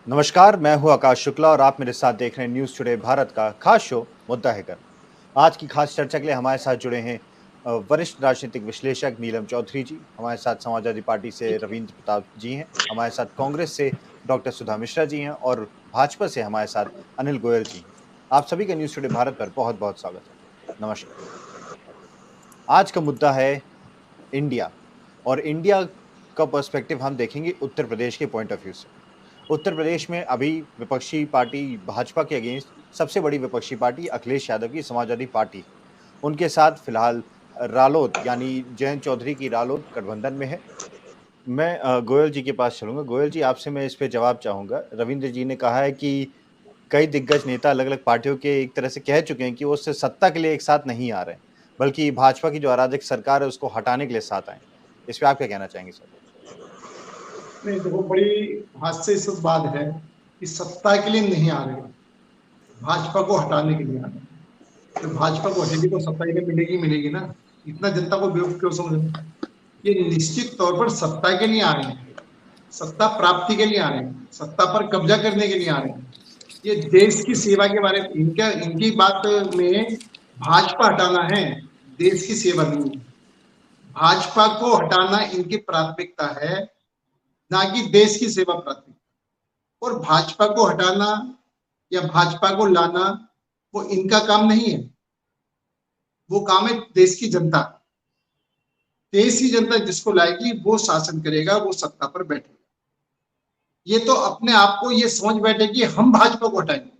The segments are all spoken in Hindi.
नमस्कार, मैं हूं आकाश शुक्ला और आप मेरे साथ देख रहे हैं न्यूज़ टुडे भारत का खास शो मुद्दा है कर। आज की खास चर्चा के लिए हमारे साथ जुड़े हैं वरिष्ठ राजनीतिक विश्लेषक नीलम चौधरी जी, हमारे साथ समाजवादी पार्टी से ठीक है। रविंद्र प्रताप जी हैं, हमारे साथ कांग्रेस से डॉक्टर सुधा मिश्रा जी हैं और भाजपा से हमारे साथ अनिल गोयल जी हैं। आप सभी का न्यूज़ टुडे भारत पर बहुत-बहुत स्वागत है। नमस्कार। आज का मुद्दा है इंडिया और इंडिया का पर्सपेक्टिव हम देखेंगे उत्तर प्रदेश के पॉइंट ऑफ व्यू से। उत्तर प्रदेश में अभी विपक्षी पार्टी भाजपा के अगेंस्ट सबसे बड़ी विपक्षी पार्टी अखिलेश यादव की समाजवादी पार्टी है। उनके साथ फिलहाल रालोद यानी जयंत चौधरी की रालोद गठबंधन में है। मैं गोयल जी के पास चलूँगा। गोयल जी, आपसे मैं इस पे जवाब चाहूँगा। रविंद्र जी ने कहा है कि कई दिग्गज नेता अलग-अलग पार्टियों के एक तरह से कह चुके हैं कि वो सिर्फ़ सत्ता के लिए एक साथ नहीं आ रहे हैं, बल्कि भाजपा की जो अराजक सरकार है उसको हटाने के लिए साथ आए हैं। इस पे आप क्या कहना चाहेंगे सर? नहीं देखो, बड़ी हास्यास्पद बात है कि सत्ता के लिए नहीं आ रहे, भाजपा को हटाने के लिए आ रहे हैं। तो भाजपा को हटेगी तो सत्ता इन्हें मिलेगी मिलेगी ना। इतना जनता को बेवकूफ क्यों समझ रहे हैं? ये निश्चित तौर पर सत्ता के लिए आ रहे हैं, सत्ता प्राप्ति के लिए आ रहे हैं, सत्ता पर कब्जा करने के लिए आ रहे हैं। ये देश की सेवा के बारे में इनका इनकी बात में भाजपा हटाना है, देश की सेवा नहीं है। भाजपा को हटाना इनकी प्राथमिकता है, ना कि देश की सेवा प्राथमिकता। और भाजपा को हटाना या भाजपा को लाना वो इनका काम नहीं है, वो काम है देश की जनता। देश की जनता जिसको लाएगी वो शासन करेगा, वो सत्ता पर बैठेगा। ये तो अपने आप को ये समझ बैठे कि हम भाजपा को हटाएंगे।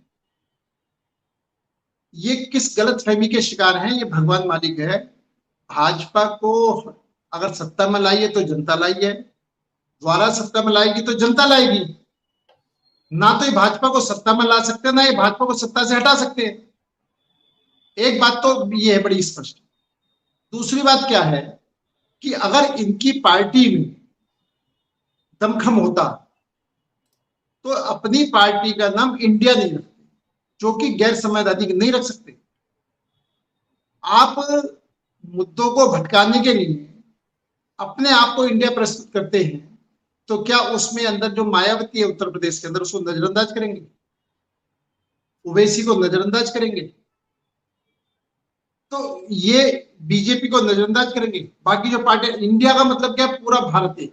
ये किस गलत फहमी के शिकार हैं, ये भगवान मालिक है। भाजपा को अगर सत्ता में लाई है तो जनता लाई है, द्वारा सत्ता में लाएगी तो जनता लाएगी। ना तो ये भाजपा को सत्ता में ला सकते हैं, ना ये भाजपा को सत्ता से हटा सकते हैं। एक बात तो ये है बड़ी स्पष्ट। दूसरी बात क्या है कि अगर इनकी पार्टी में दमखम होता तो अपनी पार्टी का नाम इंडिया नहीं रखते, जो कि गैर संवैधानिक नहीं रख सकते। आप मुद्दों को भटकाने के लिए अपने आप को इंडिया प्रस्तुत करते हैं, तो क्या उसमें अंदर जो मायावती है उत्तर प्रदेश के अंदर उसको नजरअंदाज करेंगे? ओवैसी को नजरअंदाज करेंगे? तो ये बीजेपी को नजरअंदाज करेंगे। बाकी जो पार्टी, इंडिया का मतलब क्या है? पूरा भारत है।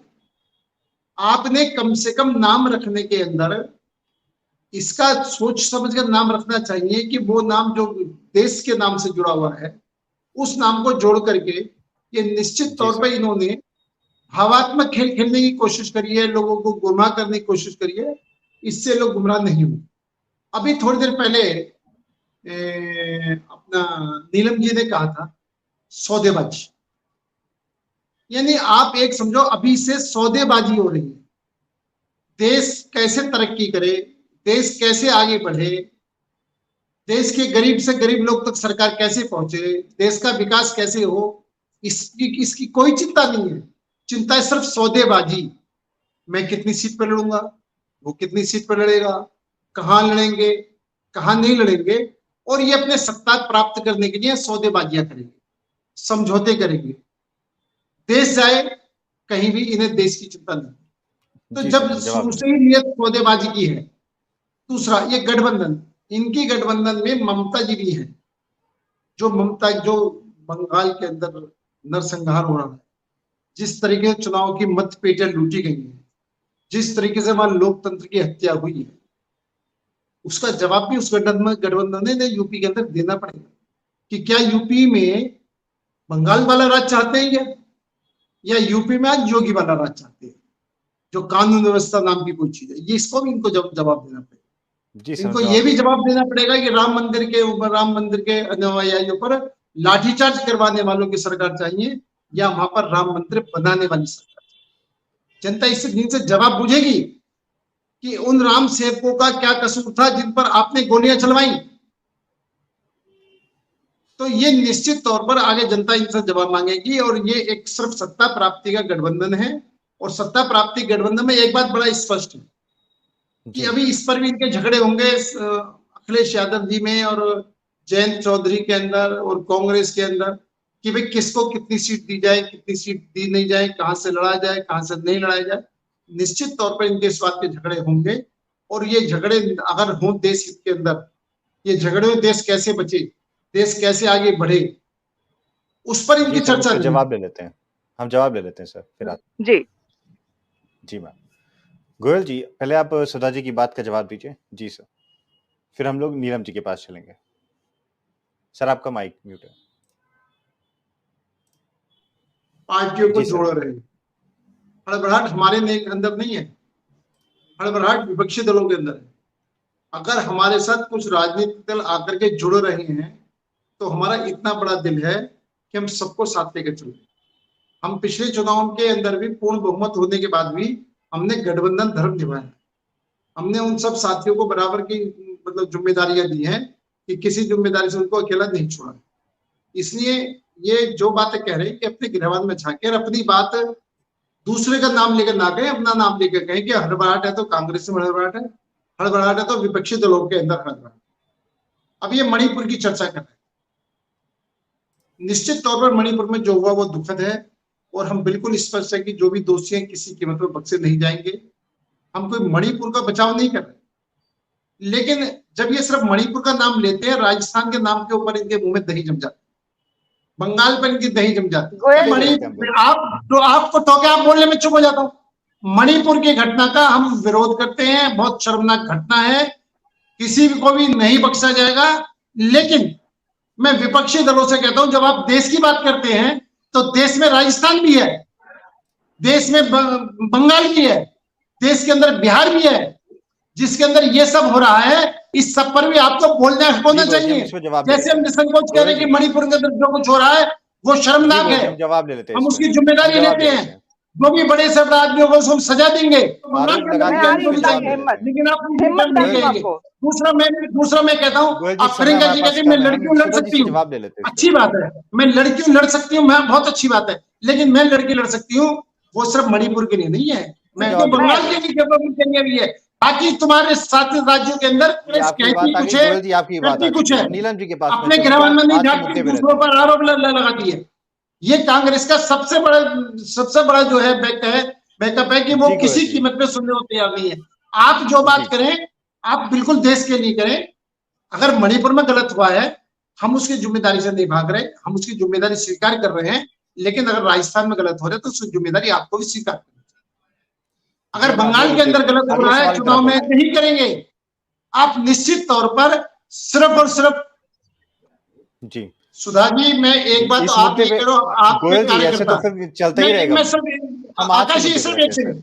आपने कम से कम नाम रखने के अंदर इसका सोच समझ कर नाम रखना चाहिए कि वो नाम जो देश के नाम से जुड़ा हुआ है उस नाम को जोड़ करके। ये निश्चित जी तौर सर। पर इन्होंने भावात्मक खेल खेलने की कोशिश करी है, लोगों को गुमराह करने की कोशिश करी है। इससे लोग गुमराह नहीं हुए। अभी थोड़ी देर पहले अपना नीलम जी ने कहा था सौदेबाजी, यानी आप एक समझो अभी से सौदेबाजी हो रही है। देश कैसे तरक्की करे, देश कैसे आगे बढ़े, देश के गरीब से गरीब लोग तक सरकार कैसे पहुंचे, देश का विकास कैसे हो, इसकी कोई चिंता नहीं है। चिंता है सिर्फ सौदेबाजी। मैं कितनी सीट पर लड़ूंगा, वो कितनी सीट पर लड़ेगा, कहां लड़ेंगे, कहां नहीं लड़ेंगे। और ये अपने सत्ता प्राप्त करने के लिए सौदेबाजियां करेंगे, समझौते करेंगे। देश जाए कहीं भी, इन्हें देश की चिंता नहीं। तो जी सर, जब मैं जवाब शुरू दूँ। से ही नियत सौदेबाजी की है। दूसरा, ये गठबंधन, इनकी गठबंधन में ममता जी भी है। जो ममता, जो बंगाल के अंदर नरसंहार हो रहा है, जिस तरीके से चुनाव की मत पेटियां लूटी गई है, जिस तरीके से वहां लोकतंत्र की हत्या हुई है, उसका जवाब भी उस गठबंधन ने यूपी के अंदर देना पड़ेगा। कि क्या यूपी में बंगाल वाला राज चाहते हैं क्या, या यूपी में आज योगी वाला राज चाहते हैं, जो कानून व्यवस्था नाम की कोई चीज है। ये इसको भी इनको जवाब देना पड़ेगा। जी सर, मैं इनको ये जवाब भी दूँगा। जवाब देना पड़ेगा कि राम मंदिर के ऊपर, राम मंदिर के अनुयायियों पर लाठीचार्ज करवाने वालों की सरकार चाहिए, या वहां पर राम मंदिर बनाने वाली सरकार। जनता इससे दिन से जवाब पूछेगी कि उन राम सेवकों का क्या कसूर था जिन पर आपने गोलियां चलवाई। तो ये निश्चित तौर पर आगे जनता इनसे जवाब मांगेगी। और ये एक सिर्फ सत्ता प्राप्ति का गठबंधन है। और सत्ता प्राप्ति गठबंधन में एक बात बड़ा स्पष्ट है कि जी। अभी इस पर भी इनके झगड़े होंगे अखिलेश यादव जी में और जयंत चौधरी के अंदर और कांग्रेस के अंदर, कि भाई किसको कितनी सीट दी जाए, कितनी सीट दी नहीं जाए, कहां से लड़ा जाए, कहां से नहीं लड़ाया जाए। निश्चित तौर पर इनके इस बात के झगड़े होंगे। और ये झगड़े अगर हों देश हित के अंदर, ये झगड़े में देश कैसे बचे, देश कैसे आगे बढ़े, उस पर इनकी चर्चा नहीं। जवाब ले लेते हैं, हम जवाब ले लेते हैं सर, फिर आप जी मैम। गोयल जी, पहले आप सुधा जी की बात का जवाब दीजिए। जी सर, फिर हम लोग नीलम जी के पास चलेंगे। सर आपका माइक म्यूट है। पार्टियों को जोड़ रहे, हड़बड़ाहट हमारे अंदर नहीं है, हड़बड़ाहट विपक्षी दलों के अंदर है। अगर हमारे साथ कुछ राजनीतिक दल आकर के जुड़ रहे हैं तो हमारा इतना बड़ा दिल है कि हम सबको साथ लेकर चले। हम पिछले चुनाव के अंदर भी पूर्ण बहुमत होने के बाद भी हमने गठबंधन धर्म निभाया। हमने उन सब साथियों को बराबर की मतलब जिम्मेदारियां दी हैं कि किसी जिम्मेदारी से उनको अकेला नहीं छोड़ा। इसलिए ये जो बातें कह रहे हैं कि अपने गिरहवान में झांके और अपनी बात दूसरे का नाम लेकर ना कहें, अपना नाम लेकर कहें कि हड़बड़ाहट है तो कांग्रेस में हड़बड़ाहट है, हड़बड़ाहट है तो विपक्षी दलों के अंदर हड़बड़ाहट। अब ये मणिपुर की चर्चा कर रहे हैं। निश्चित तौर पर मणिपुर में जो हुआ वो दुखद है और हम बिल्कुल स्पष्ट है कि जो भी दोषी हैं किसी कीमत पर बख्शे नहीं जाएंगे। हम कोई मणिपुर का बचाव नहीं कर रहे, लेकिन जब ये सिर्फ मणिपुर का नाम लेते हैं, राजस्थान के नाम के ऊपर इनके मुंह में दही जम जाती, बंगाल पर इनकी दही जम जाती है। मणिपुर आपको टोके आप बोलने में चुप हो जाता हूँ। मणिपुर की घटना का हम विरोध करते हैं, बहुत शर्मनाक घटना है, किसी को भी नहीं बख्शा जाएगा। लेकिन मैं विपक्षी दलों से कहता हूं, जब आप देश की बात करते हैं तो देश में राजस्थान भी है, देश में बंगाल भी है, देश के अंदर बिहार भी है, जिसके अंदर ये सब हो रहा है। इस सब पर भी आपको बोलना होना चाहिए। जैसे हम निसंकोच कह रहे हैं कि मणिपुर के अंदर जो कुछ हो रहा है वो शर्मनाक है, जवाब ले लेते हैं, हम उसकी जिम्मेदारी लेते हैं। जो भी बड़े से बड़ा आदमियों को हम सजा देंगे, लेकिन आप दूसरा मैं कहता हूँ, आप प्रियंका जी कहते हैं मैं लड़कियों लड़ सकती हूँ, अच्छी बात है, मैं लड़कियों लड़ सकती हूँ, मैं बहुत अच्छी बात है, लेकिन मैं लड़की लड़ सकती हूँ वो सिर्फ मणिपुर के लिए नहीं है, मैं तो बंगाल के लिए भी है। बाकी तुम्हारे साथ राज्यों के अंदर कुछ है, अपने गिरहवान में नहीं झांकती, दूसरों पर आरोप लगाती है। ये कांग्रेस का सबसे बड़ा जो है बैकअप है कि वो किसी कीमत पे सुनने को तैयार नहीं है। आप जो बात करें आप बिल्कुल देश के लिए करें। अगर मणिपुर में गलत हुआ है हम उसकी जिम्मेदारी से नहीं भाग रहे, हम उसकी जिम्मेदारी स्वीकार कर रहे हैं, लेकिन अगर राजस्थान में गलत हो रहा है तो उसकी जिम्मेदारी आपको भी स्वीकार करनी चाहिए। अगर बंगाल के अंदर गलत हो रहा है चुनाव में नहीं करेंगे, आप निश्चित तौर पर सिर्फ और सिर्फ जी सुधा जी, मैं एक बात तो आप ये करो, आपके कार्यकर्ता चलता ही रहेगा। आकाश जी सिर्फ एक सेकंड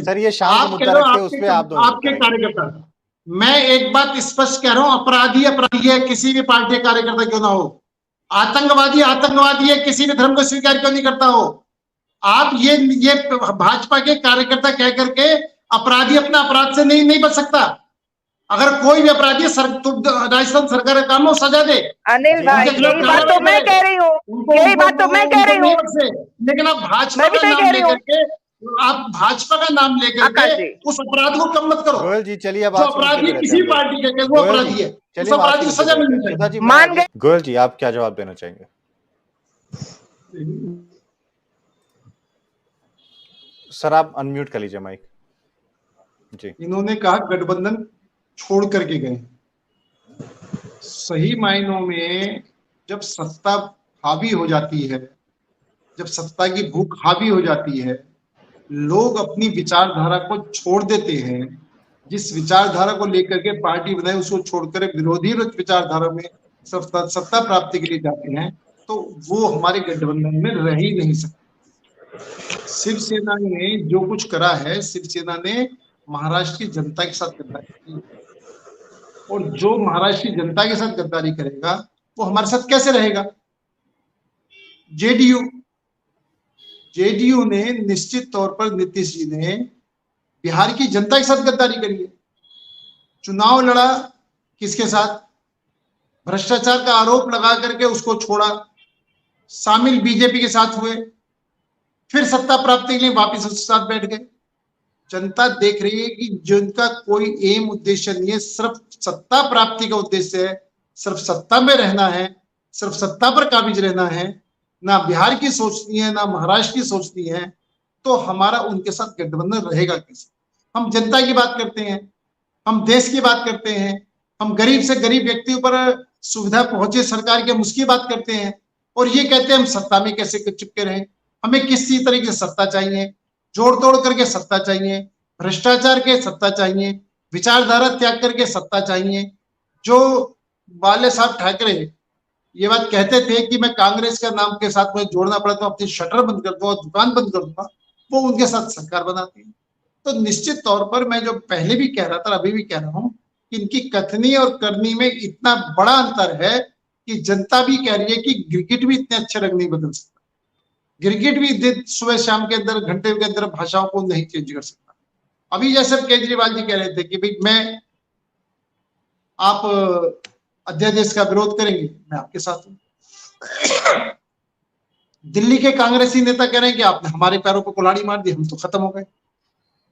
सर, ये शांत मुद्दा रखिए, उस पे आप दोनों आपके कार्यकर्ता, मैं एक बात स्पष्ट कह रहा हूं, अपराधी है, किसी भी पार्टी का कार्यकर्ता क्यों ना हो, आतंकवादी है, किसी भी धर्म को स्वीकार क्यों नहीं करता हो। आप ये भाजपा के कार्यकर्ता कह करके अपराधी अपना अपराध से नहीं बच सकता। अगर कोई भी अपराधी राजस्थान सरकार का काम हो सजा दे। अनिल भाई, यही बात तो मैं कह रही हूँ, लेकिन आप भाजपा का नाम लेकर के उस अपराध को कम मत करो। गोयल जी चलिए, अब अपराधी किसी पार्टी के वो अपराधी है, उस अपराधी को सजा मिलनी चाहिए। मान गए। गोयल जी आप क्या जवाब देना चाहेंगे? सर आप अनम्यूट कर लीजिए माइक जी। इन्होंने कहा गठबंधन छोड़ करके गए। सही मायनों में जब सत्ता हावी हो जाती है, जब सत्ता की भूख हावी हो जाती है, लोग अपनी विचारधारा को छोड़ देते हैं। जिस विचारधारा को लेकर के पार्टी बनाई उसको छोड़कर विरोधी विचारधारा में सत्ता प्राप्ति के लिए जाते हैं, तो वो हमारे गठबंधन में रह ही नहीं सकते। शिवसेना ने जो कुछ करा है, शिवसेना ने महाराष्ट्र की जनता के साथ गद्दारी की, और जो महाराष्ट्र की जनता के साथ गद्दारी करेगा वो हमारे साथ कैसे रहेगा। जेडीयू ने निश्चित तौर पर, नीतीश जी ने बिहार की जनता के साथ गद्दारी करी है। चुनाव लड़ा किसके साथ? भ्रष्टाचार का आरोप लगा करके उसको छोड़ा, शामिल बीजेपी के साथ हुए, फिर सत्ता प्राप्ति के लिए वापिस उसके साथ बैठ गए। जनता देख रही है कि जिनका कोई एम उद्देश्य नहीं है, सिर्फ सत्ता प्राप्ति का उद्देश्य है, सिर्फ सत्ता में रहना है, सिर्फ सत्ता पर काबिज रहना है, ना बिहार की सोचनी है ना महाराष्ट्र की सोचनी है, तो हमारा उनके साथ गठबंधन रहेगा कैसे? हम जनता की बात करते हैं, हम देश की बात करते हैं, हम गरीब से गरीब व्यक्तियों पर सुविधा पहुंचे सरकार की, हम उसकी बात करते हैं। और ये कहते हैं हम सत्ता में कैसे चिपके रहें, हमें किसी तरीके से सत्ता चाहिए, जोड़ तोड़ करके सत्ता चाहिए, भ्रष्टाचार के सत्ता चाहिए, विचारधारा त्याग करके सत्ता चाहिए। जो बाले साहब ठाकरे ये बात कहते थे कि मैं कांग्रेस का नाम के साथ मुझे जोड़ना पड़ा तो अपनी शटर बंद कर दूंगा, दुकान बंद कर दूंगा, वो उनके साथ सरकार बनाती है। तो निश्चित तौर पर मैं जो पहले भी कह रहा था अभी भी कह रहा हूं कि इनकी कथनी और करनी में इतना बड़ा अंतर है कि जनता भी कह रही है कि गिरगिट भी इतने अच्छे रंग नहीं बदल सकता, गिरगिट भी सुबह शाम के अंदर घंटे के अंदर भाषाओं को नहीं चेंज कर सकता। अभी जैसे केजरीवाल जी कह रहे थे कि भाई मैं आप अध्यादेश का विरोध करेंगे, मैं आपके साथ हूं। दिल्ली के कांग्रेसी नेता कह रहे हैं कि आपने हमारे पैरों पर कुल्हाड़ी मार दी, हम तो खत्म हो गए।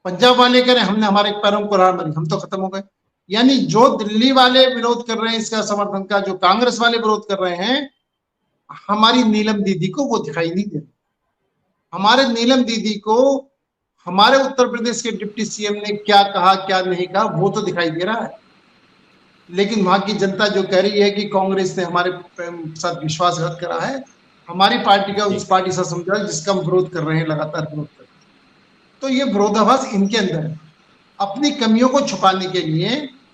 पंजाब वाले कह रहे हैं हमने हमारे पैरों को कुल्हाड़ी मारी, हम तो खत्म हो गए। यानी जो दिल्ली वाले विरोध कर रहे हैं इसका समर्थन का, जो कांग्रेस वाले विरोध कर रहे हैं, हमारी नीलम दीदी को वो दिखाई नहीं दे रहा। हमारे नीलम दीदी को हमारे उत्तर प्रदेश के डिप्टी सीएम ने क्या कहा क्या नहीं कहा वो तो दिखाई दे रहा है, लेकिन वहां की जनता जो कह रही है कि कांग्रेस ने हमारे साथ विश्वासघात करा है, हमारी पार्टी का उस पार्टी से समझौता जिसका हम विरोध कर रहे हैं, लगातार विरोध कर रहे हैं। तो ये विरोधाभास इनके अंदर है। अपनी कमियों को छुपाने के लिए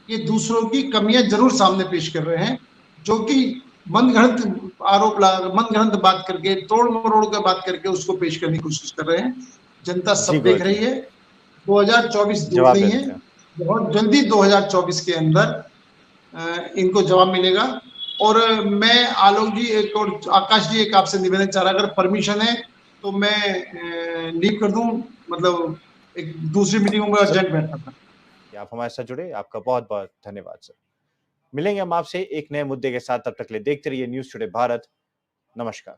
ये दूसरों की कमियां जरूर सामने पेश कर रहे हैं, जो कि मनगढ़ंत आरोप मनगढ़ंत बात करके, तोड़ मरोड़ कर बात करके उसको पेश करने की कोशिश कर रहे हैं। जनता सब देख रही है। 2024 दूर नहीं है, बहुत जल्दी 2024 के अंदर इनको जवाब मिलेगा। और मैं आलोक जी एक और आकाश जी एक आपसे निवेदन चाह रहा, अगर परमिशन है तो मैं लीव कर दूं, मतलब एक दूसरी मीटिंग में अर्जेंट बैठना था। आप हमारे साथ जुड़े, आपका बहुत बहुत धन्यवाद सर। मिलेंगे हम आपसे एक नए मुद्दे के साथ, तब तक ले देखते रहिए न्यूज़ टुडे भारत। नमस्कार।